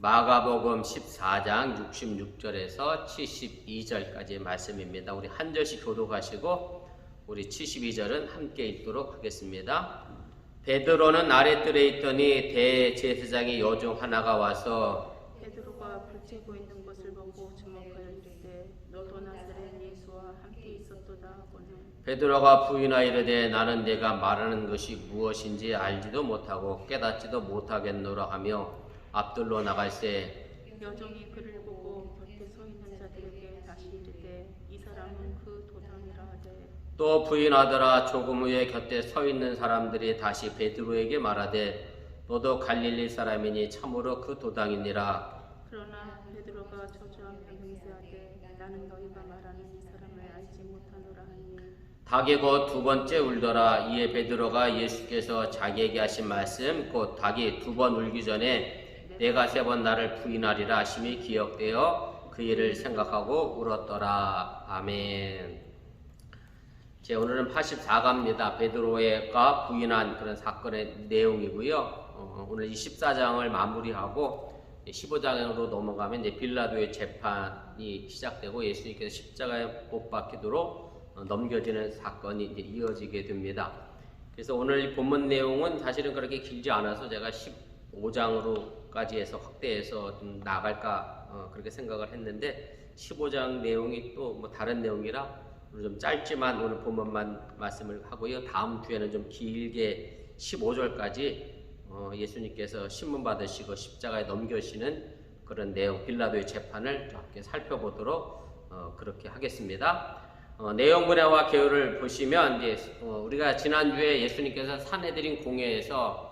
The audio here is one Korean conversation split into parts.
마가복음 14장 66절에서 72절까지의 말씀입니다. 우리 한 절씩 교독하시고 우리 72절은 함께 읽도록 하겠습니다. 베드로는 아랫뜰에 있더니 대제사장의 여종 하나가 와서 베드로가 불태고 있는 것을 보고 주목하여 이르되 너도 나사렛 예수와 함께 있었도다 하고는 베드로가 부인하이르되 나는 내가 말하는 것이 무엇인지 알지도 못하고 깨닫지도 못하겠노라 하며 앞들로 나갈새 여종이 그를 보고 곁에 서 있는 자들에게 다시 이르되 이 사람은 그 도장이라 하되 또 부인하더라. 조금 후에 곁에 서 있는 사람들이 다시 베드로에게 말하되 너도 갈릴리 사람이니 참으로 그 도당이니라. 그러나 베드로가 저주하며 맹세하되 나는 너희가 말하는 이 사람을 알지 못하노라 하니 닭이 곧 두 번째 울더라. 이에 베드로가 예수께서 자기에게 하신 말씀 곧 닭이 두 번 울기 전에 내가 세 번 나를 부인하리라 하심이 기억되어 그 일을 생각하고 울었더라. 아멘. 오늘은 84가입니다. 베드로가 부인한 그런 사건의 내용이고요. 오늘 24장을 마무리하고 15장으로 넘어가면 이제 빌라도의 재판이 시작되고 예수님께서 십자가에 못 박히도록 넘겨지는 사건이 이제 이어지게 됩니다. 그래서 오늘 이 본문 내용은 사실은 그렇게 길지 않아서 제가 15장으로까지 해서 확대해서 좀 나갈까 그렇게 생각을 했는데 15장 내용이 또 뭐 다른 내용이라 오늘 좀 짧지만 오늘 본문만 말씀을 하고요. 다음 주에는 좀 길게 15절까지 예수님께서 신문 받으시고 십자가에 넘겨지는 그런 내용 빌라도의 재판을 함께 살펴보도록 그렇게 하겠습니다. 내용분야와 계율을 보시면 이제 우리가 지난주에 예수님께서 산헤드린 공회에서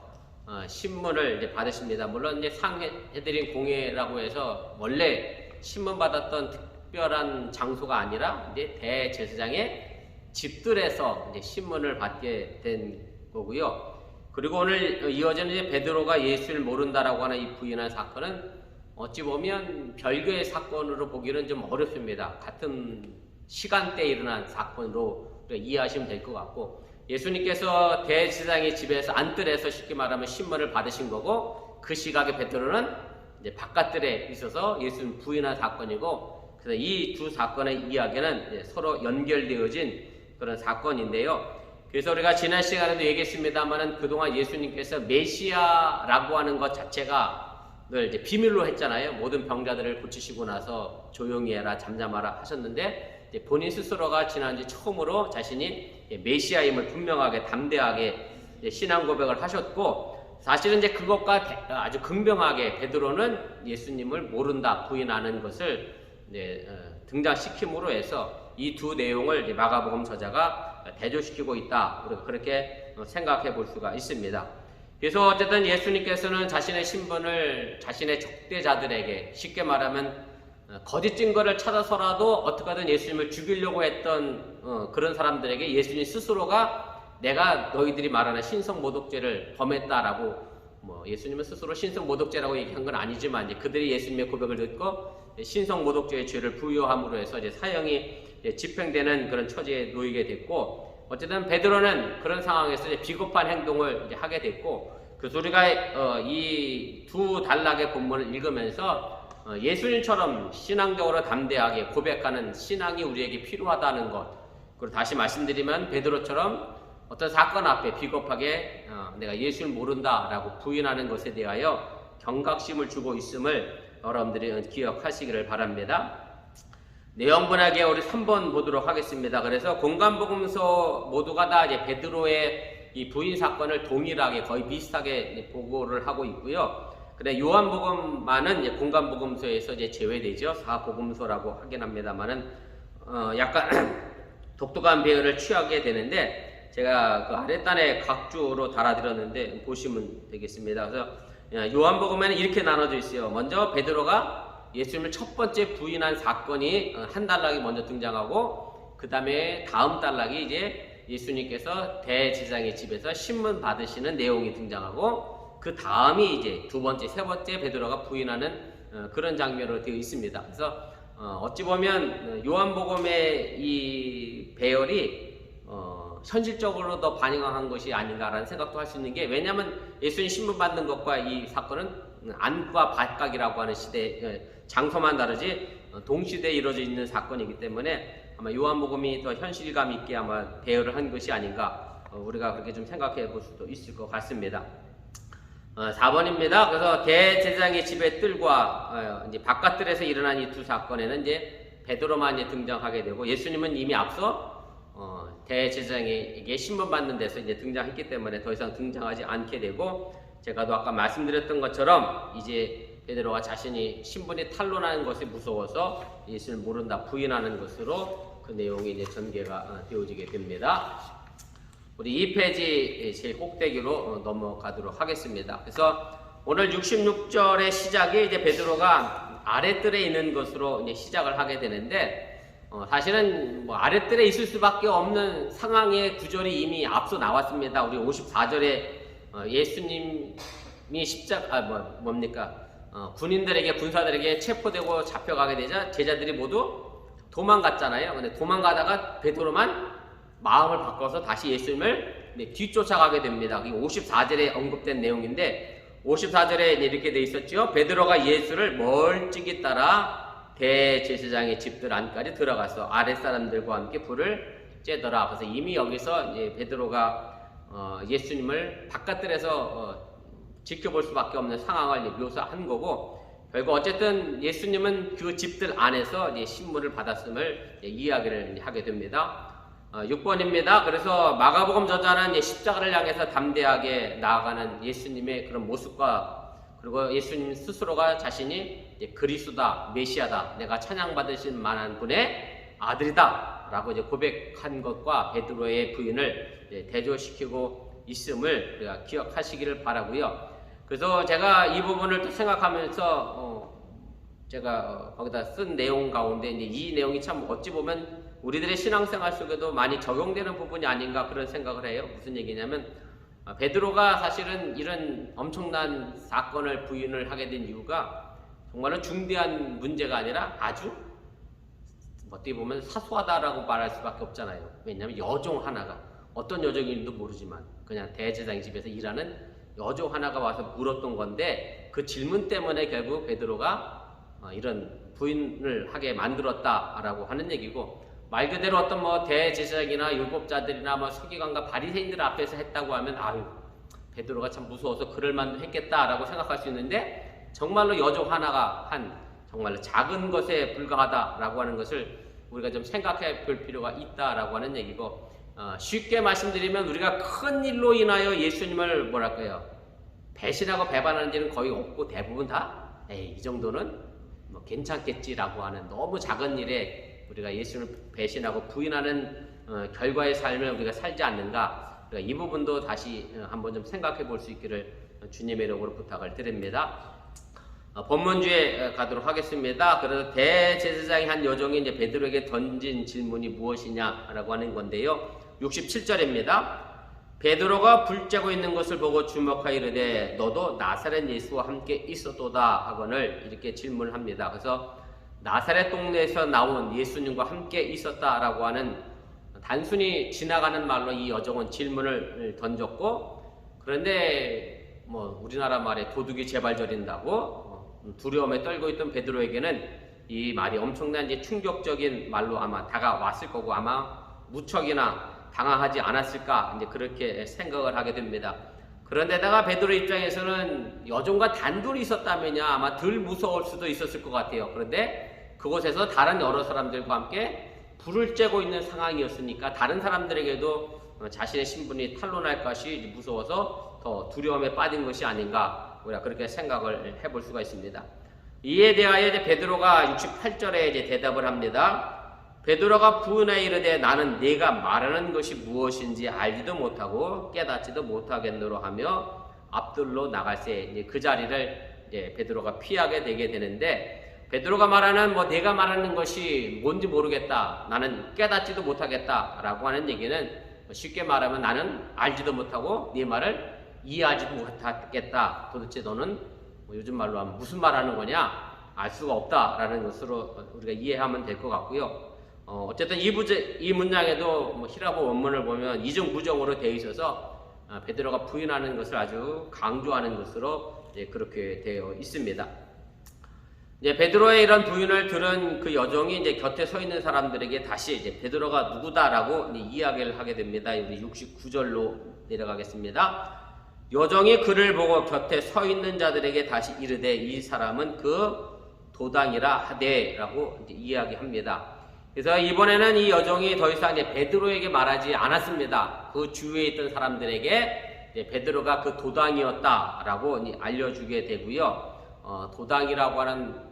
신문을 이제 받으십니다. 물론 이제 산헤드린 공회라고 해서 원래 신문 받았던 특별한 장소가 아니라 이제 대제사장의 집들에서 이제 신문을 받게 된 거고요. 그리고 오늘 이어지는 이제 베드로가 예수를 모른다라고 하는 이 부인한 사건은 어찌 보면 별개의 사건으로 보기는 좀 어렵습니다. 같은 시간대에 일어난 사건으로 이해하시면 될 것 같고 예수님께서 대제사장의 집에서 안뜰에서 쉽게 말하면 신문을 받으신 거고 그 시각에 베드로는 이제 바깥뜰에 있어서 예수님 부인한 사건이고 그래서 이 두 사건의 이야기는 서로 연결되어진 그런 사건인데요. 그래서 우리가 지난 시간에도 얘기했습니다만은 그동안 예수님께서 메시아라고 하는 것 자체가 늘 이제 비밀로 했잖아요. 모든 병자들을 고치시고 나서 조용히 해라, 잠잠하라 하셨는데 이제 본인 스스로가 지난주 처음으로 자신이 메시아임을 분명하게 담대하게 신앙 고백을 하셨고 사실은 이제 그것과 아주 긍정하게 베드로는 예수님을 모른다 부인하는 것을 등장시킴으로 해서 이 두 내용을 마가복음 저자가 대조시키고 있다. 우리가 그렇게 생각해 볼 수가 있습니다. 그래서 어쨌든 예수님께서는 자신의 신분을 자신의 적대자들에게 쉽게 말하면 거짓 증거를 찾아서라도 어떻게든 예수님을 죽이려고 했던 그런 사람들에게 예수님 스스로가 내가 너희들이 말하는 신성모독죄를 범했다라고 예수님은 스스로 신성모독죄라고 얘기한 건 아니지만 이제 그들이 예수님의 고백을 듣고 신성모독죄의 죄를 부여함으로 해서 이제 사형이 집행되는 그런 처지에 놓이게 됐고 어쨌든 베드로는 그런 상황에서 이제 비겁한 행동을 이제 하게 됐고 그래서 우리가 이 두 단락의 본문을 읽으면서 예수님처럼 신앙적으로 담대하게 고백하는 신앙이 우리에게 필요하다는 것 그리고 다시 말씀드리면 베드로처럼 어떤 사건 앞에 비겁하게 내가 예수를 모른다라고 부인하는 것에 대하여 경각심을 주고 있음을 여러분들이 기억하시기를 바랍니다. 내용분하게 우리 3번 보도록 하겠습니다. 그래서 공간복음서 모두가 다 이제 베드로의 이 부인 사건을 동일하게 거의 비슷하게 보고를 하고 있고요. 근데 요한복음만은 이제 공간복음서에서 이제 제외되죠. 사복음서라고 하긴 합니다만은 약간 독특한 배열을 취하게 되는데 제가 그 아랫단에 각주로 달아드렸는데 보시면 되겠습니다. 그래서 요한복음에는 이렇게 나눠져 있어요. 먼저 베드로가 예수님을 첫 번째 부인한 사건이 한 단락이 먼저 등장하고 그 다음에 다음 단락이 이제 예수님께서 대제사장의 집에서 신문 받으시는 내용이 등장하고 그 다음이 이제 두 번째, 세 번째 베드로가 부인하는 그런 장면으로 되어 있습니다. 그래서 어찌 보면 요한복음의 이 배열이 현실적으로도 반영한 것이 아닌가라는 생각도 할 수 있는 게, 왜냐하면 예수님 신분 받는 것과 이 사건은 안과 밖각이라고 하는 시대 장소만 다르지 동시대에 이루어져 있는 사건이기 때문에 아마 요한복음이 더 현실감 있게 아마 대여를 한 것이 아닌가, 우리가 그렇게 좀 생각해 볼 수도 있을 것 같습니다. 4번입니다. 그래서 대제사장의 집의 뜰과 이제 바깥뜰에서 일어난 이 두 사건에는 이제 베드로만 이제 등장하게 되고, 예수님은 이미 앞서 대제사장에게 신분받는 데서 이제 등장했기 때문에 더 이상 등장하지 않게 되고, 제가도 아까 말씀드렸던 것처럼 이제 베드로가 자신이 신분이 탄로나는 것이 무서워서 예수를 모른다 부인하는 것으로 그 내용이 이제 전개가 되어지게 됩니다. 우리 2페이지 제일 꼭대기로 넘어가도록 하겠습니다. 그래서 오늘 66절의 시작이 이제 베드로가 아랫뜰에 있는 것으로 이제 시작을 하게 되는데, 사실은 뭐 아랫뜰에 있을 수밖에 없는 상황의 구절이 이미 앞서 나왔습니다. 우리 54절에 예수님이 군인들에게, 군사들에게 체포되고 잡혀가게 되자 제자들이 모두 도망갔잖아요. 근데 도망가다가 베드로만 마음을 바꿔서 다시 예수님을 뒤쫓아가게 됩니다. 54절에 언급된 내용인데, 54절에 이렇게 되어 있었죠. 베드로가 예수를 멀찍이 따라 대제사장의 집들 안까지 들어가서 아랫사람들과 함께 불을 쬐더라. 그래서 이미 여기서 이제 베드로가 예수님을 바깥들에서 지켜볼 수밖에 없는 상황을 묘사한 거고, 결국 어쨌든 예수님은 그 집들 안에서 이제 신문을 받았음을 이야기를 하게 됩니다. 6번입니다. 그래서 마가복음 저자는 십자가를 향해서 담대하게 나아가는 예수님의 그런 모습과, 그리고 예수님 스스로가 자신이 그리스도다, 메시아다, 내가 찬양받으실 만한 분의 아들이다 라고 이제 고백한 것과 베드로의 부인을 대조시키고 있음을 우리가 기억하시기를 바라고요. 그래서 제가 이 부분을 또 생각하면서 제가 거기다 쓴 내용 가운데 이제 이 내용이 참 어찌 보면 우리들의 신앙생활 속에도 많이 적용되는 부분이 아닌가 그런 생각을 해요. 무슨 얘기냐면, 베드로가 사실은 이런 엄청난 사건을 부인을 하게 된 이유가 정말로 중대한 문제가 아니라 아주 어떻게 보면 사소하다라고 말할 수밖에 없잖아요. 왜냐하면 여종 하나가, 어떤 여종인지도 모르지만 그냥 대제사장 집에서 일하는 여종 하나가 와서 물었던 건데, 그 질문 때문에 결국 베드로가 이런 부인을 하게 만들었다라고 하는 얘기고, 말 그대로 어떤 뭐 대제사장이나 율법자들이나 뭐 서기관과 바리새인들 앞에서 했다고 하면 아유, 베드로가 참 무서워서 그럴 만도 했겠다라고 생각할 수 있는데, 정말로 여종 하나가 한 정말로 작은 것에 불과하다라고 하는 것을 우리가 좀 생각해 볼 필요가 있다라고 하는 얘기고, 쉽게 말씀드리면 우리가 큰 일로 인하여 예수님을 뭐랄까요, 배신하고 배반하는 일은 거의 없고, 대부분 다 이 정도는 뭐 괜찮겠지라고 하는 너무 작은 일에 우리가 예수님을 배신하고 부인하는 결과의 삶을 우리가 살지 않는가, 그러니까 이 부분도 다시 한번 좀 생각해 볼 수 있기를 주님의 이름으로 부탁을 드립니다. 본문주에 가도록 하겠습니다. 그래서 대제사장이 한 여종이 이제 베드로에게 던진 질문이 무엇이냐라고 하는 건데요. 67절입니다. 베드로가 불 쬐고 있는 것을 보고 주목하여 이르되 너도 나사렛 예수와 함께 있었도다 하거늘 이렇게 질문을 합니다. 그래서 나사렛 동네에서 나온 예수님과 함께 있었다라고 하는 단순히 지나가는 말로 이 여종은 질문을 던졌고, 그런데 뭐 우리나라 말에 도둑이 제발 저린다고 두려움에 떨고 있던 베드로에게는 이 말이 엄청난 이제 충격적인 말로 아마 다가왔을 거고, 아마 무척이나 당황하지 않았을까 이제 그렇게 생각을 하게 됩니다. 그런데다가 베드로 입장에서는 여종과 단둘이 있었다면야 아마 덜 무서울 수도 있었을 것 같아요. 그런데 그곳에서 다른 여러 사람들과 함께 불을 쬐고 있는 상황이었으니까 다른 사람들에게도 자신의 신분이 탄로날 것이 무서워서 더 두려움에 빠진 것이 아닌가, 우리가 그렇게 생각을 해볼 수가 있습니다. 이에 대하여 이제 베드로가 68절에 이제 대답을 합니다. 베드로가 부인하여 이르되 나는 네가 말하는 것이 무엇인지 알지도 못하고 깨닫지도 못하겠노로 하며 앞들로 나갈새, 이제 그 자리를 이제 베드로가 피하게 되게 되는데, 베드로가 말하는 뭐 내가 말하는 것이 뭔지 모르겠다, 나는 깨닫지도 못하겠다라고 하는 얘기는 쉽게 말하면 나는 알지도 못하고 네 말을 이해하지도 못하겠다. 도대체 너는 뭐 요즘 말로 하면 무슨 말하는 거냐? 알 수가 없다라는 것으로 우리가 이해하면 될 것 같고요. 어쨌든 이 문장에도 뭐 히라보 원문을 보면 이중부정으로 되어 있어서 베드로가 부인하는 것을 아주 강조하는 것으로 그렇게 되어 있습니다. 이제 베드로의 이런 부인을 들은 그 여종이 이제 곁에 서 있는 사람들에게 다시 이제 베드로가 누구다라고 이야기를 하게 됩니다. 우리 69절로 내려가겠습니다. 여종이 그를 보고 곁에 서 있는 자들에게 다시 이르되 이 사람은 그 도당이라 하되라고 이제 이야기합니다. 그래서 이번에는 이 여종이 더 이상 이제 베드로에게 말하지 않았습니다. 그 주위에 있던 사람들에게 이제 베드로가 그 도당이었다라고 이제 알려주게 되고요. 도당이라고 하는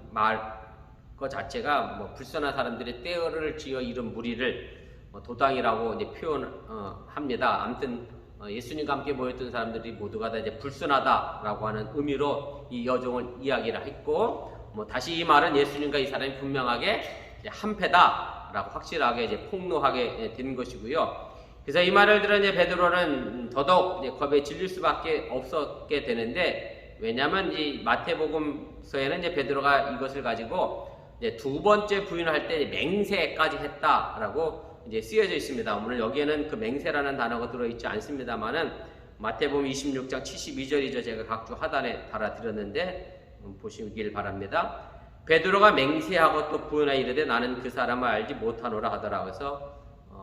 그 자체가 뭐 불선한 사람들이 떼어를 지어 이룬 무리를 도당이라고 이제 표현합니다. 아무튼 예수님과 함께 모였던 사람들이 모두가 다 이제 불순하다라고 하는 의미로 이 여종을 이야기를 했고, 뭐 다시 이 말은 예수님과 이 사람이 분명하게 한패다라고 확실하게 이제 폭로하게 된 것이고요. 그래서 이 말을 들은 이제 베드로는 더더욱 이제 겁에 질릴 수밖에 없었게 되는데, 왜냐하면 이 마태복음서에는 이제 베드로가 이것을 가지고 이제 두 번째 부인할 때 맹세까지 했다라고 이제 쓰여져 있습니다. 오늘 여기에는 그 맹세라는 단어가 들어있지 않습니다만은 마태복음 26장 72절이죠. 제가 각주 하단에 달아드렸는데 보시길 바랍니다. 베드로가 맹세하고 또 부인하여 이르되 나는 그 사람을 알지 못하노라 하더라. 그래서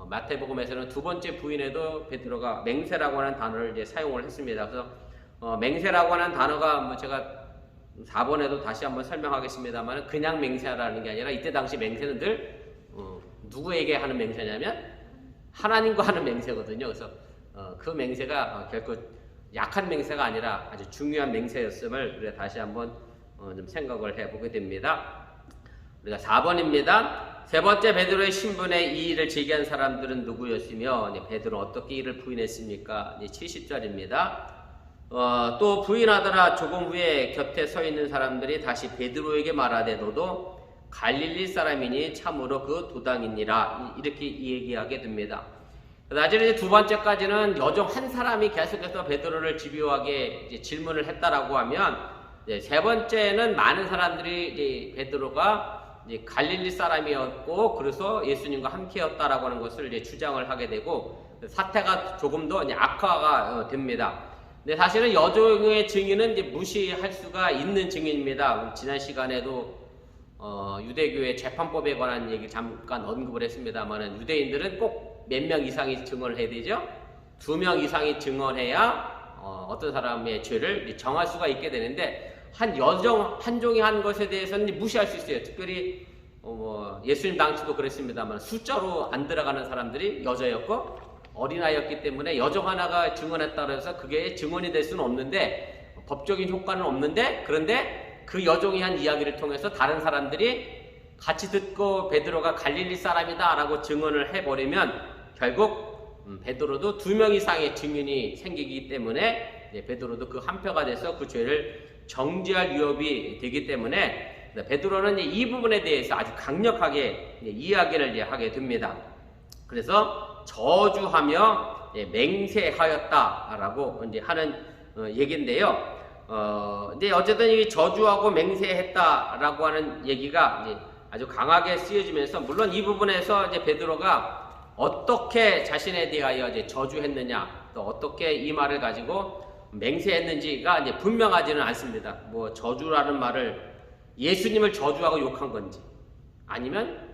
마태복음에서는 두 번째 부인에도 베드로가 맹세라고 하는 단어를 이제 사용을 했습니다. 그래서 맹세라고 하는 단어가 뭐 제가 4번에도 다시 한번 설명하겠습니다만 그냥 맹세하라는 게 아니라 이때 당시 맹세는 늘 누구에게 하는 맹세냐면 하나님과 하는 맹세거든요. 그래서 그 맹세가 결코 약한 맹세가 아니라 아주 중요한 맹세였음을 우리가 다시 한번 좀 생각을 해보게 됩니다. 우리가 4번입니다. 세 번째 베드로의 신분에 이 일을 제기한 사람들은 누구였으며 베드로 어떻게 이를 부인했습니까? 70절입니다. 또 부인하더라. 조금 후에 곁에 서 있는 사람들이 다시 베드로에게 말하되 너도 갈릴리 사람이니 참으로 그 도당이니라 이렇게 얘기하게 됩니다. 나중에 두 번째까지는 여종 한 사람이 계속해서 베드로를 집요하게 이제 질문을 했다라고 하면, 세 번째는 많은 사람들이 이제 베드로가 이제 갈릴리 사람이었고 그래서 예수님과 함께였다라고 하는 것을 이제 주장을 하게 되고 사태가 조금 더 이제 악화가 됩니다. 근데 사실은 여종의 증인은 이제 무시할 수가 있는 증인입니다. 지난 시간에도 유대교의 재판법에 관한 얘기 잠깐 언급을 했습니다만 유대인들은 꼭 몇 명 이상이 증언을 해야 되죠. 2명 이상이 증언해야 어떤 사람의 죄를 정할 수가 있게 되는데 한 여종 한 종이 한 것에 대해서는 무시할 수 있어요. 특별히 예수님 당시도 그랬습니다만 숫자로 안 들어가는 사람들이 여자였고 어린아이였기 때문에 여종 하나가 증언했다고 해서 그게 증언이 될 수는 없는데 법적인 효과는 없는데, 그런데 그 여종이 한 이야기를 통해서 다른 사람들이 같이 듣고 베드로가 갈릴리 사람이다 라고 증언을 해버리면 결국 베드로도 2명 이상의 증인이 생기기 때문에 베드로도 그 한표가 돼서 그 죄를 정죄할 위협이 되기 때문에 베드로는 이 부분에 대해서 아주 강력하게 이야기를 하게 됩니다. 그래서 저주하며 맹세하였다라고 이제 하는 얘기인데요. 근데 어쨌든 이 저주하고 맹세했다라고 하는 얘기가 이제 아주 강하게 쓰여지면서, 물론 이 부분에서 이제 베드로가 어떻게 자신에 대하여 이제 저주했느냐, 또 어떻게 이 말을 가지고 맹세했는지가 이제 분명하지는 않습니다. 뭐 저주라는 말을 예수님을 저주하고 욕한 건지, 아니면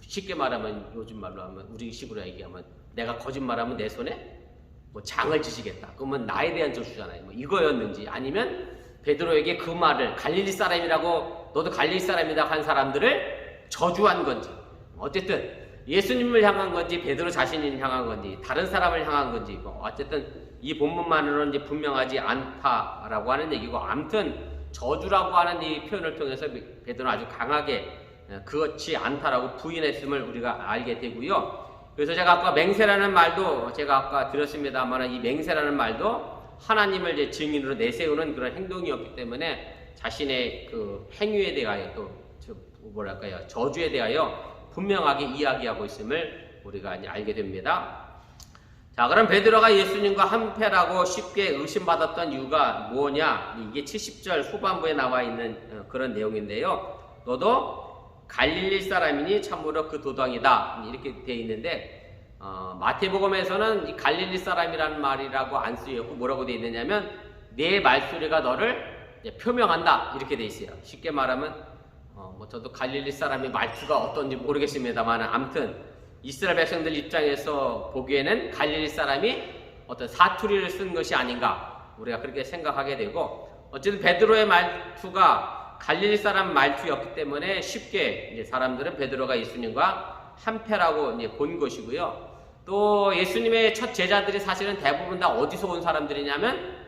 쉽게 말하면 요즘 말로 하면 우리 식으로 얘기하면 내가 거짓말하면 내 손에 뭐 장을 지시겠다. 그러면 나에 대한 저주잖아요. 뭐 이거였는지, 아니면 베드로에게 그 말을 갈릴리 사람이라고 너도 갈릴리 사람이다 한 사람들을 저주한 건지, 어쨌든 예수님을 향한 건지 베드로 자신을 향한 건지 다른 사람을 향한 건지 어쨌든 이 본문만으로는 이제 분명하지 않다라고 하는 얘기고, 아무튼 저주라고 하는 이 표현을 통해서 베드로는 아주 강하게 그렇지 않다라고 부인했음을 우리가 알게 되고요. 그래서 제가 아까 맹세라는 말도 제가 아까 드렸습니다만 이 맹세라는 말도 하나님을 이제 증인으로 내세우는 그런 행동이었기 때문에 자신의 그 행위에 대하여 또 뭐랄까요 저주에 대하여 분명하게 이야기하고 있음을 우리가 이제 알게 됩니다. 자, 그럼 베드로가 예수님과 한패라고 쉽게 의심받았던 이유가 뭐냐? 이게 70절 후반부에 나와 있는 그런 내용인데요. 너도 갈릴리 사람이니 참으로 그 도당이다 이렇게 되어 있는데 마태복음에서는 이 갈릴리 사람이라는 말이라고 안 쓰였고 뭐라고 되어 있느냐면 내 말소리가 너를 표명한다 이렇게 되어 있어요. 쉽게 말하면 뭐 저도 갈릴리 사람의 말투가 어떤지 모르겠습니다만 아무튼 이스라엘 백성들 입장에서 보기에는 갈릴리 사람이 어떤 사투리를 쓴 것이 아닌가 우리가 그렇게 생각하게 되고 어쨌든 베드로의 말투가 갈릴리 사람 말투였기 때문에 쉽게 이제 사람들은 베드로가 예수님과 한패라고 이제 본 것이고요. 또 예수님의 첫 제자들이 사실은 대부분 다 어디서 온 사람들이냐면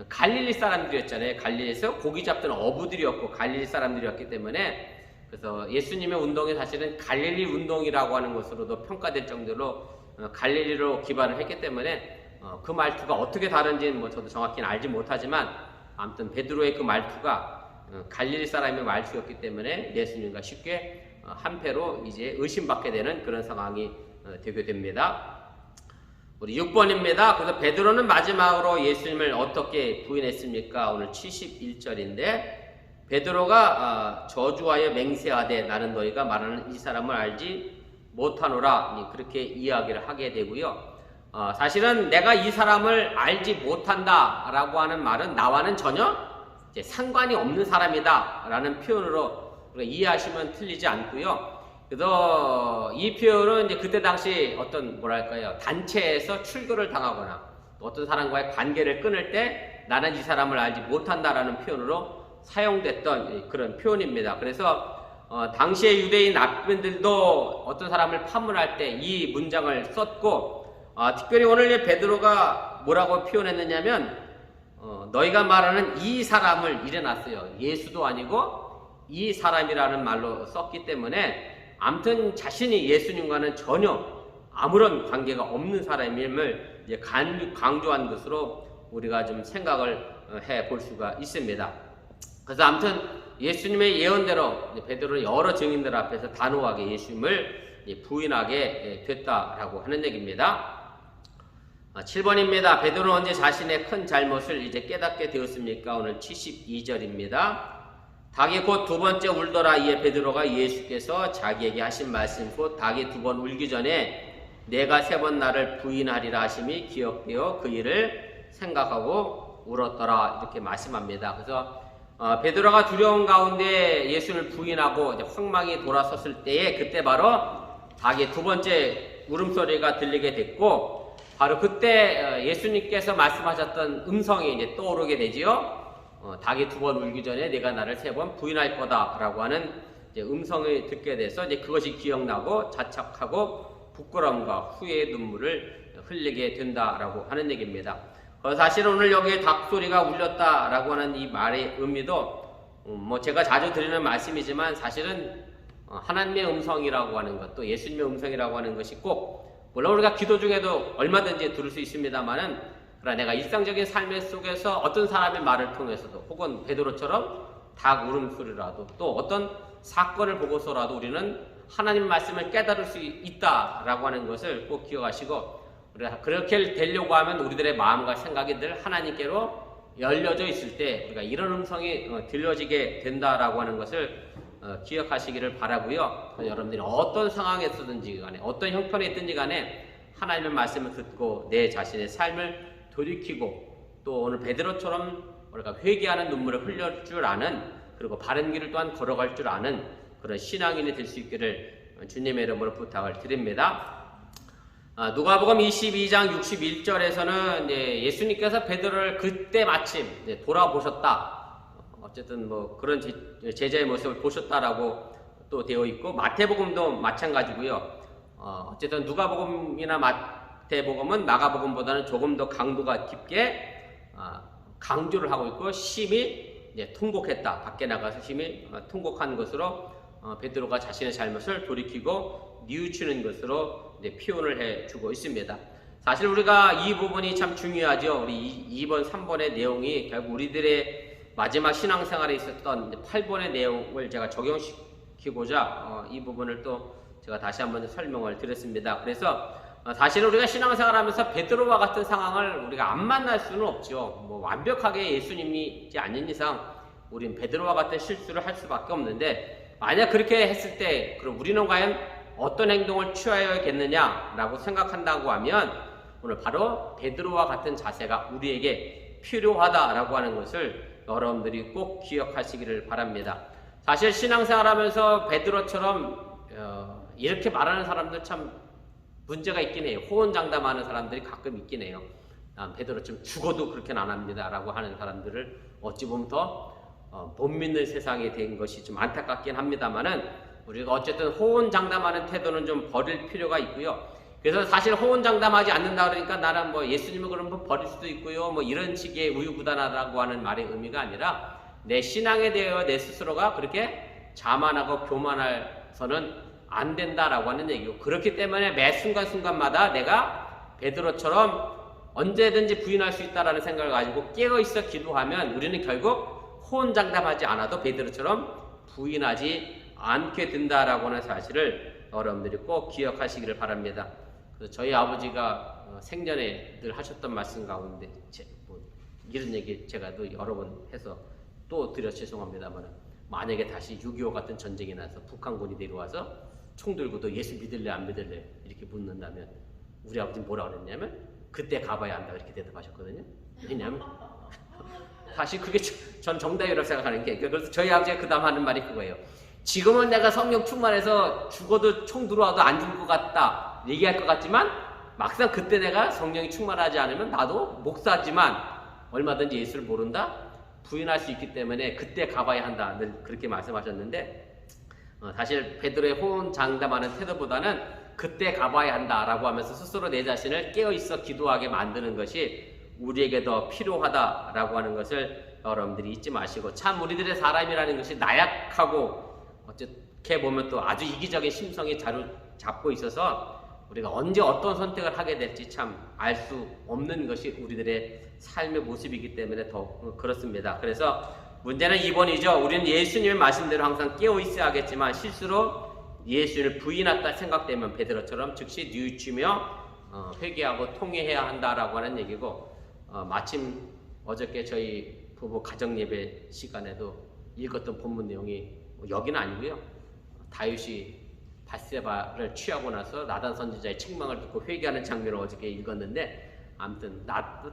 갈릴리 사람들이었잖아요. 갈릴리에서 고기 잡던 어부들이었고 갈릴리 사람들이었기 때문에 그래서 예수님의 운동이 사실은 갈릴리 운동이라고 하는 것으로도 평가될 정도로 갈릴리로 기반을 했기 때문에 그 말투가 어떻게 다른지는 뭐 저도 정확히는 알지 못하지만 아무튼 베드로의 그 말투가 갈릴리 사람의 말투였기 때문에 예수님과 쉽게 한패로 이제 의심받게 되는 그런 상황이 되게 됩니다. 우리 6번입니다. 그래서 베드로는 마지막으로 예수님을 어떻게 부인했습니까? 오늘 71절인데 베드로가 저주하여 맹세하되 나는 너희가 말하는 이 사람을 알지 못하노라 그렇게 이야기를 하게 되고요. 사실은 내가 이 사람을 알지 못한다 라고 하는 말은 나와는 전혀 이제 상관이 없는 사람이다 라는 표현으로 우리가 이해하시면 틀리지 않고요. 그래서 이 표현은 이제 그때 당시 어떤 뭐랄까요 단체에서 출교를 당하거나 어떤 사람과의 관계를 끊을 때 나는 이 사람을 알지 못한다라는 표현으로 사용됐던 그런 표현입니다. 그래서 당시의 유대인 납빈들도 어떤 사람을 파문할 때 이 문장을 썼고 특별히 오늘 베드로가 뭐라고 표현했느냐면 너희가 말하는 이 사람을 일어났어요. 예수도 아니고 이 사람이라는 말로 썼기 때문에 아무튼 자신이 예수님과는 전혀 아무런 관계가 없는 사람임을 이제 강조한 것으로 우리가 좀 생각을 해 볼 수가 있습니다. 그래서 아무튼 예수님의 예언대로 베드로는 여러 증인들 앞에서 단호하게 예수님을 부인하게 됐다라고 하는 얘기입니다. 7번입니다. 베드로는 언제 자신의 큰 잘못을 이제 깨닫게 되었습니까? 오늘 72절입니다. 닭이 곧 두 번째 울더라. 이에 베드로가 예수께서 자기에게 하신 말씀 곧 닭이 두 번 울기 전에 내가 세 번 나를 부인하리라 하심이 기억되어 그 일을 생각하고 울었더라 이렇게 말씀합니다. 그래서 베드로가 두려운 가운데 예수를 부인하고 이제 황망이 돌아섰을 때에 그때 바로 닭의 두 번째 울음소리가 들리게 됐고 바로 그때 예수님께서 말씀하셨던 음성이 이제 떠오르게 되지요. 닭이 두 번 울기 전에 내가 나를 세 번 부인할 거다라고 하는 이제 음성을 듣게 돼서 이제 그것이 기억나고 자책하고 부끄러움과 후회의 눈물을 흘리게 된다라고 하는 얘기입니다. 사실은 오늘 여기에 닭 소리가 울렸다라고 하는 이 말의 의미도 뭐 제가 자주 드리는 말씀이지만 사실은 하나님의 음성이라고 하는 것 또 예수님의 음성이라고 하는 것이 꼭 물론 우리가 기도 중에도 얼마든지 들을 수 있습니다만은 그러나 내가 일상적인 삶의 속에서 어떤 사람의 말을 통해서도 혹은 베드로처럼 닭 울음소리라도 또 어떤 사건을 보고서라도 우리는 하나님 말씀을 깨달을 수 있다라고 하는 것을 꼭 기억하시고 우리가 그렇게 되려고 하면 우리들의 마음과 생각이 늘 하나님께로 열려져 있을 때 우리가 이런 음성이 들려지게 된다라고 하는 것을 기억하시기를 바라고요. 여러분들이 어떤 상황에서든지 간에 어떤 형편에 있든지 간에 하나님의 말씀을 듣고 내 자신의 삶을 돌이키고 또 오늘 베드로처럼 우리가 회개하는 눈물을 흘릴 줄 아는 그리고 바른 길을 또한 걸어갈 줄 아는 그런 신앙인이 될 수 있기를 주님의 이름으로 부탁을 드립니다. 누가복음 22장 61절에서는 예수님께서 베드로를 그때 마침 돌아보셨다. 어쨌든 뭐 그런 제자의 모습을 보셨다라고 또 되어 있고 마태복음도 마찬가지고요. 어쨌든 누가복음이나 마태복음은 마가복음보다는 조금 더 강도가 깊게 강조를 하고 있고 심히 통곡했다. 밖에 나가서 심히 통곡한 것으로 베드로가 자신의 잘못을 돌이키고 뉘우치는 것으로 표현을 해주고 있습니다. 사실 우리가 이 부분이 참 중요하죠. 우리 2번, 3번의 내용이 결국 우리들의 마지막 신앙생활에 있었던 8번의 내용을 제가 적용시키고자 이 부분을 또 제가 다시 한번 설명을 드렸습니다. 그래서 사실 우리가 신앙생활하면서 베드로와 같은 상황을 우리가 안 만날 수는 없죠. 뭐 완벽하게 예수님이지 않는 이상 우린 베드로와 같은 실수를 할 수밖에 없는데 만약 그렇게 했을 때 그럼 우리는 과연 어떤 행동을 취하여야겠느냐라고 생각한다고 하면 오늘 바로 베드로와 같은 자세가 우리에게 필요하다라고 하는 것을 여러분들이 꼭 기억하시기를 바랍니다. 사실 신앙생활하면서 베드로처럼 이렇게 말하는 사람들 참 문제가 있긴 해요. 호언장담하는 사람들이 가끔 있긴 해요. 베드로처럼 죽어도 그렇게는 안 합니다 라고 하는 사람들을 어찌 보면 더 못 믿는 세상이 된 것이 좀 안타깝긴 합니다만은 우리가 어쨌든 호언장담하는 태도는 좀 버릴 필요가 있고요. 그래서 사실 호언장담하지 않는다 그러니까 나는 뭐 예수님을 그럼 버릴 수도 있고요. 뭐 이런 식의 우유부단하다고 하는 말의 의미가 아니라 내 신앙에 대하여 내 스스로가 그렇게 자만하고 교만해서는 안 된다라고 하는 얘기고, 그렇기 때문에 매 순간순간마다 내가 베드로처럼 언제든지 부인할 수 있다라는 생각을 가지고 깨어있어 기도하면 우리는 결국 호언장담하지 않아도 베드로처럼 부인하지 않게 된다라고 하는 사실을 여러분들이 꼭 기억하시기를 바랍니다. 그래서 저희 아버지가 생전에 늘 하셨던 말씀 가운데 이런 얘기 제가 또 여러 번 해서 또 드려 죄송합니다만, 만약에 다시 6.25 같은 전쟁이 나서 북한군이 내려와서 총 들고 너 예수 믿을래 안 믿을래 이렇게 묻는다면 우리 아버지는 뭐라 그랬냐면 그때 가봐야 한다 이렇게 대답하셨거든요. 왜냐하면 사실 그게 전 정답이라고 생각하는 게, 그래서 저희 아버지가 그 다음 하는 말이 그거예요. 지금은 내가 성령 충만해서 죽어도 총 들어와도 안 죽을 것 같다 얘기할 것 같지만 막상 그때 내가 성령이 충만하지 않으면 나도 목사지만 얼마든지 예수를 모른다 부인할 수 있기 때문에 그때 가봐야 한다 늘 그렇게 말씀하셨는데, 사실 베드로의 호언장담하는 태도보다는 그때 가봐야 한다라고 하면서 스스로 내 자신을 깨어있어 기도하게 만드는 것이 우리에게 더 필요하다라고 하는 것을 여러분들이 잊지 마시고, 참 우리들의 사람이라는 것이 나약하고 어떻게 보면 또 아주 이기적인 심성이 자리잡고 있어서 우리가 언제 어떤 선택을 하게 될지 참 알 수 없는 것이 우리들의 삶의 모습이기 때문에 더 그렇습니다. 그래서 문제는 이번이죠. 우리는 예수님의 말씀대로 항상 깨어 있어야 하겠지만 실수로 예수를 부인했다 생각되면 베드로처럼 즉시 뉘우치며 회개하고 통회해야 한다라고 하는 얘기고, 마침 어저께 저희 부부 가정예배 시간에도 읽었던 본문 내용이 여기는 아니고요. 다윗이 밧세바를 취하고 나서 나단 선지자의 책망을 듣고 회개하는 장면을 어저께 읽었는데, 아무튼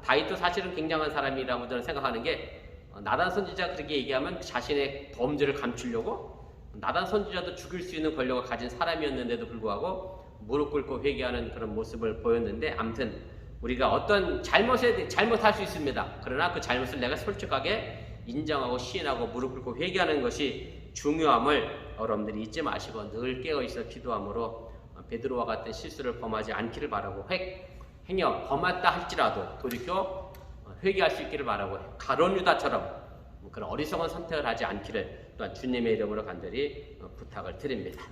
다윗도 사실은 굉장한 사람이라고 저는 생각하는 게, 나단 선지자 그렇게 얘기하면 자신의 범죄를 감추려고 나단 선지자도 죽일 수 있는 권력을 가진 사람이었는데도 불구하고 무릎 꿇고 회개하는 그런 모습을 보였는데, 아무튼 우리가 어떤 잘못할 수 있습니다. 그러나 그 잘못을 내가 솔직하게 인정하고 시인하고 무릎 꿇고 회개하는 것이 중요함을 여러분들이 잊지 마시고 늘 깨어있어 기도함으로 베드로와 같은 실수를 범하지 않기를 바라고, 행여 범했다 할지라도 돌이켜 회개할 수 있기를 바라고, 가룟 유다처럼 그런 어리석은 선택을 하지 않기를 또한 주님의 이름으로 간절히 부탁을 드립니다.